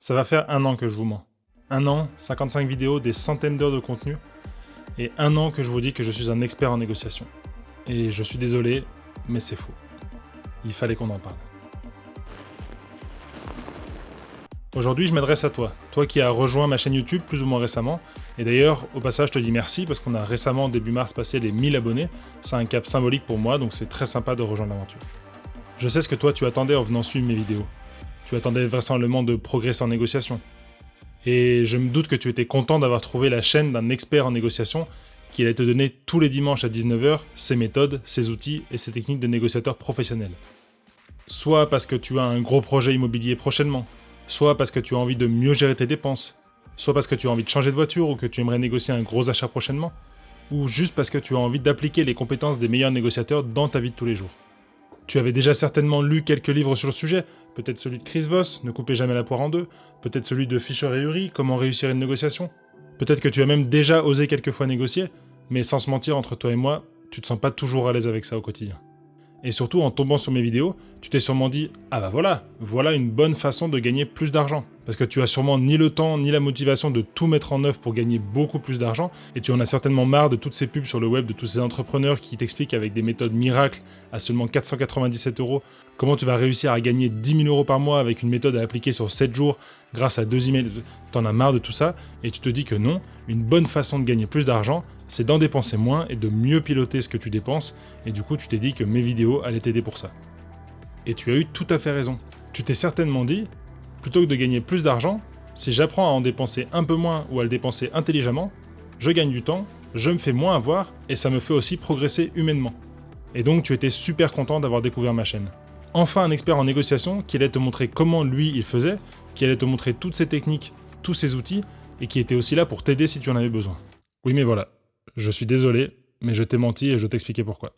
Ça va faire 1 an que je vous mens. 1 an, 55 vidéos, des centaines d'heures de contenu, et 1 an que je vous dis que je suis un expert en négociation. Et je suis désolé, mais c'est faux. Il fallait qu'on en parle. Aujourd'hui, je m'adresse à toi qui as rejoint ma chaîne YouTube plus ou moins récemment. Et d'ailleurs, au passage, je te dis merci parce qu'on a récemment, début mars, passé les 1000 abonnés. C'est un cap symbolique pour moi, donc c'est très sympa de rejoindre l'aventure. Je sais ce que toi tu attendais en venant suivre mes vidéos. Tu attendais vraisemblablement de progresser en négociation. Et je me doute que tu étais content d'avoir trouvé la chaîne d'un expert en négociation qui allait te donner tous les dimanches à 19h ses méthodes, ses outils et ses techniques de négociateur professionnel. Soit parce que tu as un gros projet immobilier prochainement, soit parce que tu as envie de mieux gérer tes dépenses, soit parce que tu as envie de changer de voiture ou que tu aimerais négocier un gros achat prochainement, ou juste parce que tu as envie d'appliquer les compétences des meilleurs négociateurs dans ta vie de tous les jours. Tu avais déjà certainement lu quelques livres sur le sujet, peut-être celui de Chris Voss, Ne coupez jamais la poire en deux, peut-être celui de Fisher et Ury, Comment réussir une négociation. Peut-être que tu as même déjà osé quelques fois négocier, mais sans se mentir, entre toi et moi, tu te sens pas toujours à l'aise avec ça au quotidien. Et surtout, en tombant sur mes vidéos, tu t'es sûrement dit « Ah bah voilà une bonne façon de gagner plus d'argent ». Parce que tu as sûrement ni le temps ni la motivation de tout mettre en œuvre pour gagner beaucoup plus d'argent, et tu en as certainement marre de toutes ces pubs sur le web, de tous ces entrepreneurs qui t'expliquent avec des méthodes miracles à seulement 497 € comment tu vas réussir à gagner 10 000 € par mois avec une méthode à appliquer sur 7 jours grâce à 2 emails. T'en as marre de tout ça, et tu te dis que non, une bonne façon de gagner plus d'argent, c'est d'en dépenser moins et de mieux piloter ce que tu dépenses, et du coup tu t'es dit que mes vidéos allaient t'aider pour ça. Et tu as eu tout à fait raison. Tu t'es certainement dit, plutôt que de gagner plus d'argent, si j'apprends à en dépenser un peu moins ou à le dépenser intelligemment, je gagne du temps, je me fais moins avoir, et ça me fait aussi progresser humainement. Et donc tu étais super content d'avoir découvert ma chaîne. Enfin un expert en négociation qui allait te montrer comment lui il faisait, qui allait te montrer toutes ses techniques, tous ses outils, et qui était aussi là pour t'aider si tu en avais besoin. Oui mais voilà, je suis désolé, mais je t'ai menti et je t'expliquais pourquoi.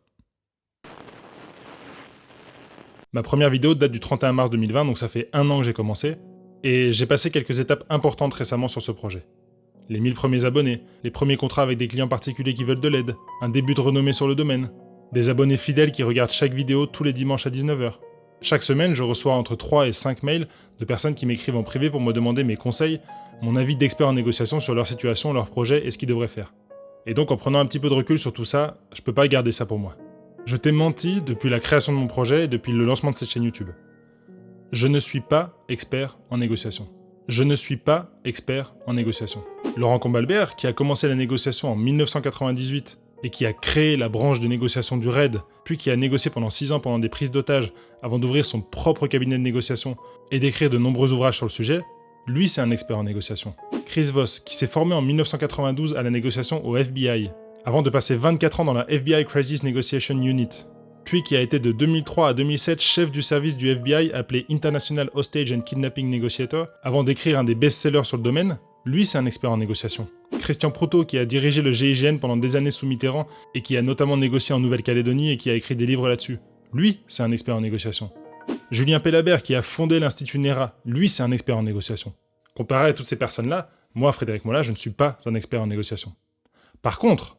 Ma première vidéo date du 31 mars 2020, donc ça fait 1 an que j'ai commencé, et j'ai passé quelques étapes importantes récemment sur ce projet. Les 1000 premiers abonnés, les premiers contrats avec des clients particuliers qui veulent de l'aide, un début de renommée sur le domaine, des abonnés fidèles qui regardent chaque vidéo tous les dimanches à 19h. Chaque semaine, je reçois entre 3 et 5 mails de personnes qui m'écrivent en privé pour me demander mes conseils, mon avis d'expert en négociation sur leur situation, leur projet et ce qu'ils devraient faire. Et donc en prenant un petit peu de recul sur tout ça, je peux pas garder ça pour moi. Je t'ai menti depuis la création de mon projet et depuis le lancement de cette chaîne YouTube. Je ne suis pas expert en négociation. Je ne suis pas expert en négociation. Laurent Combalbert, qui a commencé la négociation en 1998 et qui a créé la branche de négociation du RAID, puis qui a négocié pendant 6 ans pendant des prises d'otages avant d'ouvrir son propre cabinet de négociation et d'écrire de nombreux ouvrages sur le sujet, lui c'est un expert en négociation. Chris Voss, qui s'est formé en 1992 à la négociation au FBI, avant de passer 24 ans dans la FBI Crisis Negotiation Unit, puis qui a été de 2003 à 2007 chef du service du FBI appelé International Hostage and Kidnapping Negotiator, avant d'écrire un des best-sellers sur le domaine, lui c'est un expert en négociation. Christian Proutot, qui a dirigé le GIGN pendant des années sous Mitterrand et qui a notamment négocié en Nouvelle-Calédonie et qui a écrit des livres là-dessus, lui c'est un expert en négociation. Julien Pellabert, qui a fondé l'Institut NERA, lui c'est un expert en négociation. Comparé à toutes ces personnes-là, moi Frédéric Molla, je ne suis pas un expert en négociation. Par contre,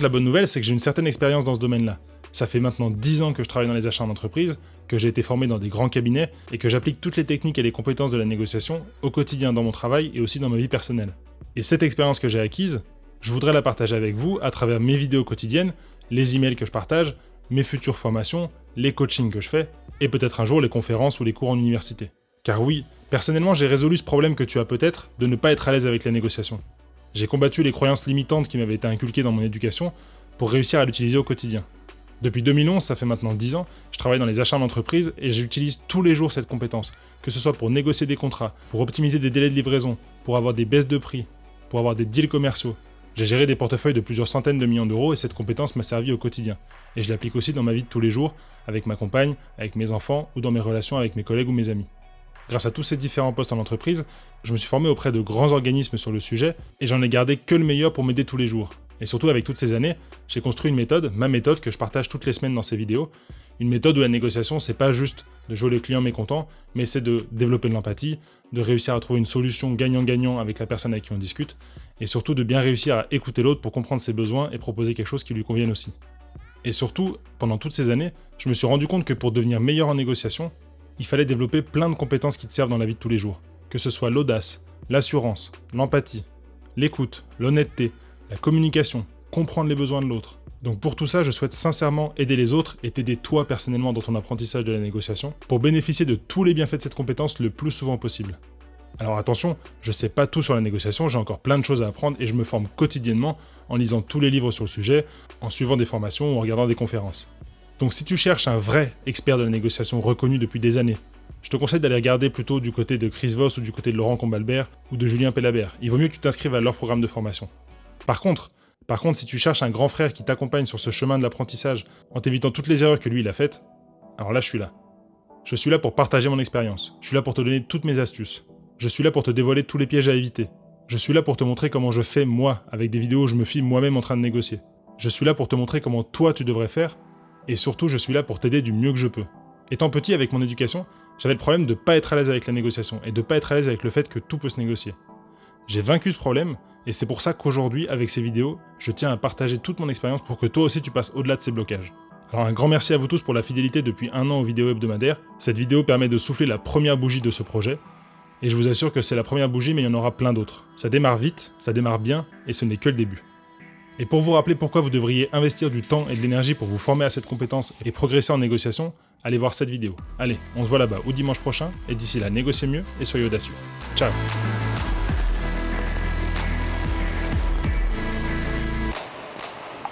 la bonne nouvelle, c'est que j'ai une certaine expérience dans ce domaine-là. Ça fait maintenant 10 ans que je travaille dans les achats en entreprise, que j'ai été formé dans des grands cabinets et que j'applique toutes les techniques et les compétences de la négociation au quotidien dans mon travail et aussi dans ma vie personnelle. Et cette expérience que j'ai acquise, je voudrais la partager avec vous à travers mes vidéos quotidiennes, les emails que je partage, mes futures formations, les coachings que je fais, et peut-être un jour les conférences ou les cours en université. Car oui, personnellement j'ai résolu ce problème que tu as peut-être de ne pas être à l'aise avec la négociation. J'ai combattu les croyances limitantes qui m'avaient été inculquées dans mon éducation pour réussir à l'utiliser au quotidien. Depuis 2011, ça fait maintenant 10 ans, je travaille dans les achats d'entreprise et j'utilise tous les jours cette compétence, que ce soit pour négocier des contrats, pour optimiser des délais de livraison, pour avoir des baisses de prix, pour avoir des deals commerciaux. J'ai géré des portefeuilles de plusieurs centaines de millions d'euros et cette compétence m'a servi au quotidien. Et je l'applique aussi dans ma vie de tous les jours, avec ma compagne, avec mes enfants ou dans mes relations avec mes collègues ou mes amis. Grâce à tous ces différents postes en entreprise, je me suis formé auprès de grands organismes sur le sujet et j'en ai gardé que le meilleur pour m'aider tous les jours. Et surtout avec toutes ces années, j'ai construit une méthode, ma méthode que je partage toutes les semaines dans ces vidéos, une méthode où la négociation c'est pas juste de jouer le client mécontent, mais c'est de développer de l'empathie, de réussir à trouver une solution gagnant-gagnant avec la personne avec qui on discute, et surtout de bien réussir à écouter l'autre pour comprendre ses besoins et proposer quelque chose qui lui convienne aussi. Et surtout, pendant toutes ces années, je me suis rendu compte que pour devenir meilleur en négociation, il fallait développer plein de compétences qui te servent dans la vie de tous les jours. Que ce soit l'audace, l'assurance, l'empathie, l'écoute, l'honnêteté, la communication, comprendre les besoins de l'autre. Donc pour tout ça, je souhaite sincèrement aider les autres et t'aider toi personnellement dans ton apprentissage de la négociation pour bénéficier de tous les bienfaits de cette compétence le plus souvent possible. Alors attention, je sais pas tout sur la négociation, j'ai encore plein de choses à apprendre et je me forme quotidiennement en lisant tous les livres sur le sujet, en suivant des formations ou en regardant des conférences. Donc si tu cherches un vrai expert de la négociation reconnu depuis des années, je te conseille d'aller regarder plutôt du côté de Chris Voss ou du côté de Laurent Combalbert ou de Julien Pellabert. Il vaut mieux que tu t'inscrives à leur programme de formation. Par contre, si tu cherches un grand frère qui t'accompagne sur ce chemin de l'apprentissage en t'évitant toutes les erreurs que lui il a faites, alors là je suis là. Je suis là pour partager mon expérience. Je suis là pour te donner toutes mes astuces. Je suis là pour te dévoiler tous les pièges à éviter. Je suis là pour te montrer comment je fais moi, avec des vidéos où je me filme moi-même en train de négocier. Je suis là pour te montrer comment toi tu devrais faire, et surtout je suis là pour t'aider du mieux que je peux. Étant petit avec mon éducation, j'avais le problème de pas être à l'aise avec la négociation, et de pas être à l'aise avec le fait que tout peut se négocier. J'ai vaincu ce problème, et c'est pour ça qu'aujourd'hui, avec ces vidéos, je tiens à partager toute mon expérience pour que toi aussi tu passes au-delà de ces blocages. Alors un grand merci à vous tous pour la fidélité depuis 1 an aux vidéos hebdomadaires. Cette vidéo permet de souffler la première bougie de ce projet, et je vous assure que c'est la première bougie, mais il y en aura plein d'autres. Ça démarre vite, ça démarre bien, et ce n'est que le début. Et pour vous rappeler pourquoi vous devriez investir du temps et de l'énergie pour vous former à cette compétence et progresser en négociation, allez voir cette vidéo. Allez, on se voit là-bas ou dimanche prochain, et d'ici là, négociez mieux et soyez audacieux. Ciao!